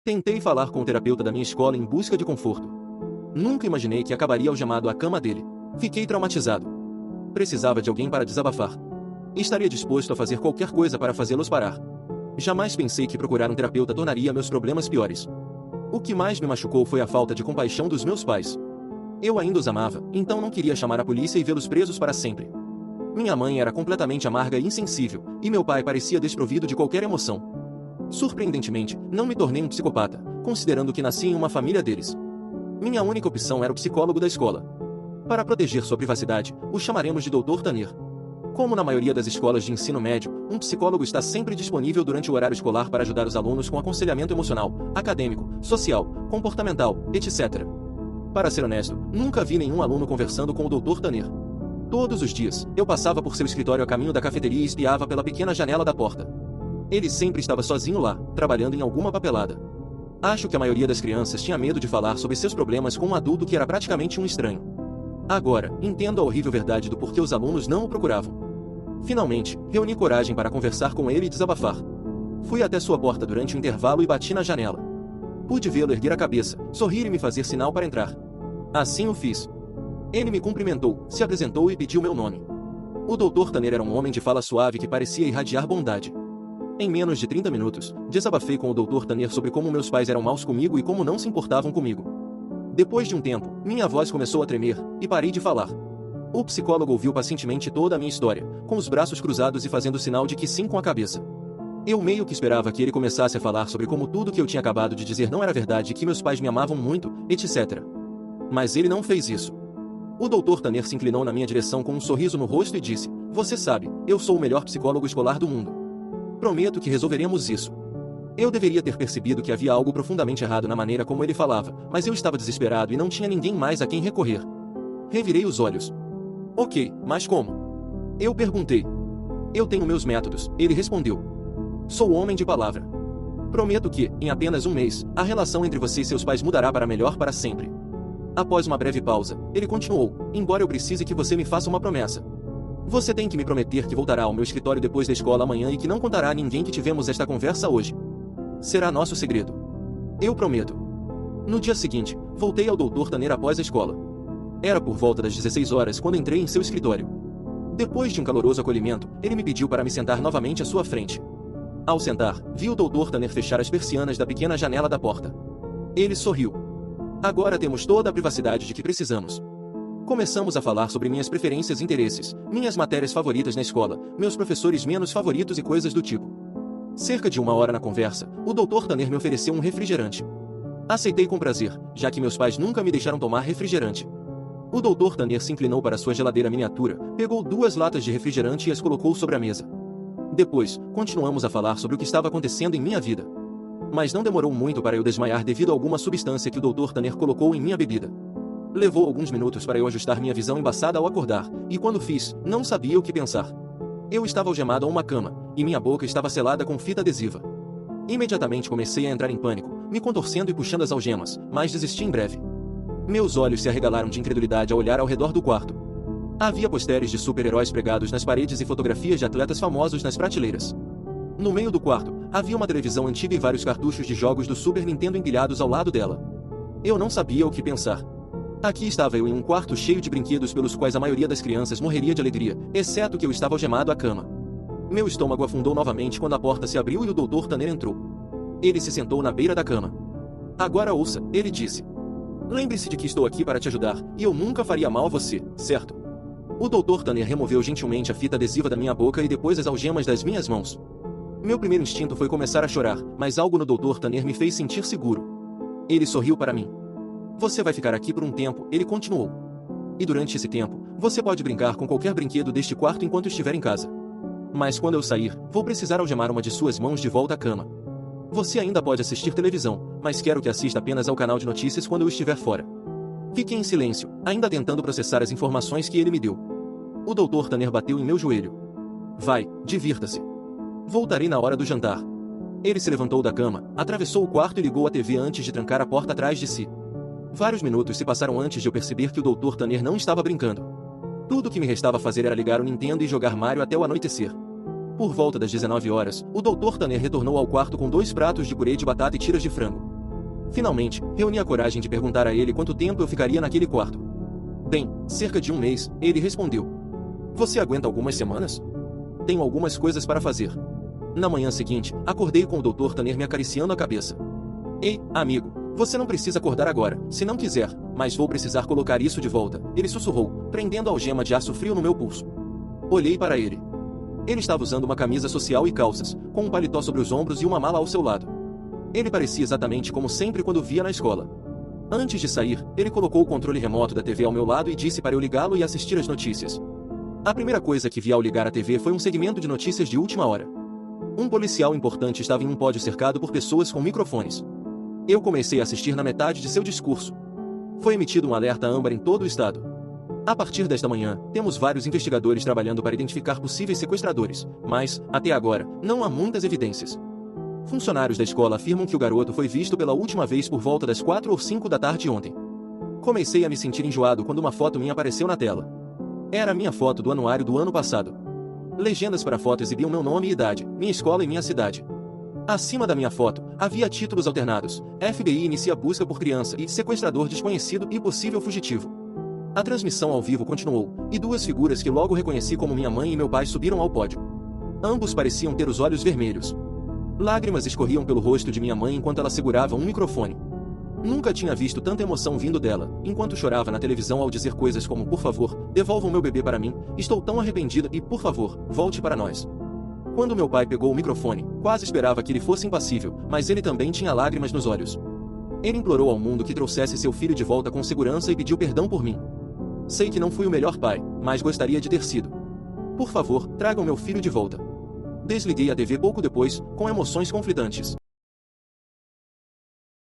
Tentei falar com o terapeuta da minha escola em busca de conforto. Nunca imaginei que acabaria algemado à cama dele. Fiquei traumatizado. Precisava de alguém para desabafar. Estaria disposto a fazer qualquer coisa para fazê-los parar. Jamais pensei que procurar um terapeuta tornaria meus problemas piores. O que mais me machucou foi a falta de compaixão dos meus pais. Eu ainda os amava, então não queria chamar a polícia e vê-los presos para sempre. Minha mãe era completamente amarga e insensível, e meu pai parecia desprovido de qualquer emoção. Surpreendentemente, não me tornei um psicopata, considerando que nasci em uma família deles. Minha única opção era o psicólogo da escola. Para proteger sua privacidade, o chamaremos de Dr. Tanner. Como na maioria das escolas de ensino médio, um psicólogo está sempre disponível durante o horário escolar para ajudar os alunos com aconselhamento emocional, acadêmico, social, comportamental, etc. Para ser honesto, nunca vi nenhum aluno conversando com o Dr. Tanner. Todos os dias, eu passava por seu escritório a caminho da cafeteria e espiava pela pequena janela da porta. Ele sempre estava sozinho lá, trabalhando em alguma papelada. Acho que a maioria das crianças tinha medo de falar sobre seus problemas com um adulto que era praticamente um estranho. Agora, entendo a horrível verdade do porquê os alunos não o procuravam. Finalmente, reuni coragem para conversar com ele e desabafar. Fui até sua porta durante o intervalo e bati na janela. Pude vê-lo erguer a cabeça, sorrir e me fazer sinal para entrar. Assim o fiz. Ele me cumprimentou, se apresentou e pediu meu nome. O Dr. Tanner era um homem de fala suave que parecia irradiar bondade. Em menos de 30 minutos, desabafei com o Dr. Tanner sobre como meus pais eram maus comigo e como não se importavam comigo. Depois de um tempo, minha voz começou a tremer, e parei de falar. O psicólogo ouviu pacientemente toda a minha história, com os braços cruzados e fazendo sinal de que sim com a cabeça. Eu meio que esperava que ele começasse a falar sobre como tudo que eu tinha acabado de dizer não era verdade e que meus pais me amavam muito, etc. Mas ele não fez isso. O Dr. Tanner se inclinou na minha direção com um sorriso no rosto e disse: "Você sabe, eu sou o melhor psicólogo escolar do mundo. Prometo que resolveremos isso." Eu deveria ter percebido que havia algo profundamente errado na maneira como ele falava, mas eu estava desesperado e não tinha ninguém mais a quem recorrer. Revirei os olhos. "Ok, mas como?" Eu perguntei. "Eu tenho meus métodos", ele respondeu. "Sou homem de palavra. Prometo que, em apenas um mês, a relação entre você e seus pais mudará para melhor para sempre." Após uma breve pausa, ele continuou: "Embora eu precise que você me faça uma promessa. Você tem que me prometer que voltará ao meu escritório depois da escola amanhã e que não contará a ninguém que tivemos esta conversa hoje. Será nosso segredo." "Eu prometo." No dia seguinte, voltei ao Dr. Tanner após a escola. Era por volta das 16 horas quando entrei em seu escritório. Depois de um caloroso acolhimento, ele me pediu para me sentar novamente à sua frente. Ao sentar, vi o Dr. Tanner fechar as persianas da pequena janela da porta. Ele sorriu. "Agora temos toda a privacidade de que precisamos." Começamos a falar sobre minhas preferências e interesses, minhas matérias favoritas na escola, meus professores menos favoritos e coisas do tipo. Cerca de uma hora na conversa, o Dr. Tanner me ofereceu um refrigerante. Aceitei com prazer, já que meus pais nunca me deixaram tomar refrigerante. O Dr. Tanner se inclinou para sua geladeira miniatura, pegou 2 latas de refrigerante e as colocou sobre a mesa. Depois, continuamos a falar sobre o que estava acontecendo em minha vida. Mas não demorou muito para eu desmaiar devido a alguma substância que o Dr. Tanner colocou em minha bebida. Levou alguns minutos para eu ajustar minha visão embaçada ao acordar, e quando fiz, não sabia o que pensar. Eu estava algemado a uma cama, e minha boca estava selada com fita adesiva. Imediatamente comecei a entrar em pânico, me contorcendo e puxando as algemas, mas desisti em breve. Meus olhos se arregalaram de incredulidade ao olhar ao redor do quarto. Havia posters de super-heróis pregados nas paredes e fotografias de atletas famosos nas prateleiras. No meio do quarto, havia uma televisão antiga e vários cartuchos de jogos do Super Nintendo empilhados ao lado dela. Eu não sabia o que pensar. Aqui estava eu em um quarto cheio de brinquedos pelos quais a maioria das crianças morreria de alegria, exceto que eu estava algemado à cama. Meu estômago afundou novamente quando a porta se abriu e o Dr. Tanner entrou. Ele se sentou na beira da cama. "Agora ouça", ele disse. "Lembre-se de que estou aqui para te ajudar, e eu nunca faria mal a você, certo?" O Dr. Tanner removeu gentilmente a fita adesiva da minha boca e depois as algemas das minhas mãos. Meu primeiro instinto foi começar a chorar, mas algo no Dr. Tanner me fez sentir seguro. Ele sorriu para mim. "Você vai ficar aqui por um tempo", ele continuou. "E durante esse tempo, você pode brincar com qualquer brinquedo deste quarto enquanto estiver em casa. Mas quando eu sair, vou precisar algemar uma de suas mãos de volta à cama. Você ainda pode assistir televisão, mas quero que assista apenas ao canal de notícias quando eu estiver fora." Fiquei em silêncio, ainda tentando processar as informações que ele me deu. O Dr. Tanner bateu em meu joelho. "Vai, divirta-se. Voltarei na hora do jantar." Ele se levantou da cama, atravessou o quarto e ligou a TV antes de trancar a porta atrás de si. Vários minutos se passaram antes de eu perceber que o Dr. Tanner não estava brincando. Tudo o que me restava fazer era ligar o Nintendo e jogar Mario até o anoitecer. Por volta das 19 horas, o Dr. Tanner retornou ao quarto com 2 pratos de purê de batata e tiras de frango. Finalmente, reuni a coragem de perguntar a ele quanto tempo eu ficaria naquele quarto. Bem, cerca de um mês, ele respondeu. Você aguenta algumas semanas? Tenho algumas coisas para fazer. Na manhã seguinte, acordei com o Dr. Tanner me acariciando a cabeça. Ei, amigo, você não precisa acordar agora, se não quiser, mas vou precisar colocar isso de volta, ele sussurrou, prendendo a algema de aço frio no meu pulso. Olhei para ele. Ele estava usando uma camisa social e calças, com um paletó sobre os ombros e uma mala ao seu lado. Ele parecia exatamente como sempre quando via na escola. Antes de sair, ele colocou o controle remoto da TV ao meu lado e disse para eu ligá-lo e assistir as notícias. A primeira coisa que vi ao ligar a TV foi um segmento de notícias de última hora. Um policial importante estava em um pódio cercado por pessoas com microfones. Eu comecei a assistir na metade de seu discurso. Foi emitido um alerta âmbar em todo o estado. A partir desta manhã, temos vários investigadores trabalhando para identificar possíveis sequestradores, mas, até agora, não há muitas evidências. Funcionários da escola afirmam que o garoto foi visto pela última vez por volta das 4 ou 5 da tarde ontem. Comecei a me sentir enjoado quando uma foto minha apareceu na tela. Era a minha foto do anuário do ano passado. Legendas para a foto exibiam meu nome e idade, minha escola e minha cidade. Acima da minha foto, havia títulos alternados: FBI inicia busca por criança e sequestrador desconhecido e possível fugitivo. A transmissão ao vivo continuou, e duas figuras que logo reconheci como minha mãe e meu pai subiram ao pódio. Ambos pareciam ter os olhos vermelhos. Lágrimas escorriam pelo rosto de minha mãe enquanto ela segurava um microfone. Nunca tinha visto tanta emoção vindo dela, enquanto chorava na televisão ao dizer coisas como: por favor, devolvam meu bebê para mim, estou tão arrependida e, por favor, volte para nós. Quando meu pai pegou o microfone, quase esperava que ele fosse impassível, mas ele também tinha lágrimas nos olhos. Ele implorou ao mundo que trouxesse seu filho de volta com segurança e pediu perdão por mim. Sei que não fui o melhor pai, mas gostaria de ter sido. Por favor, tragam meu filho de volta. Desliguei a TV pouco depois, com emoções conflitantes.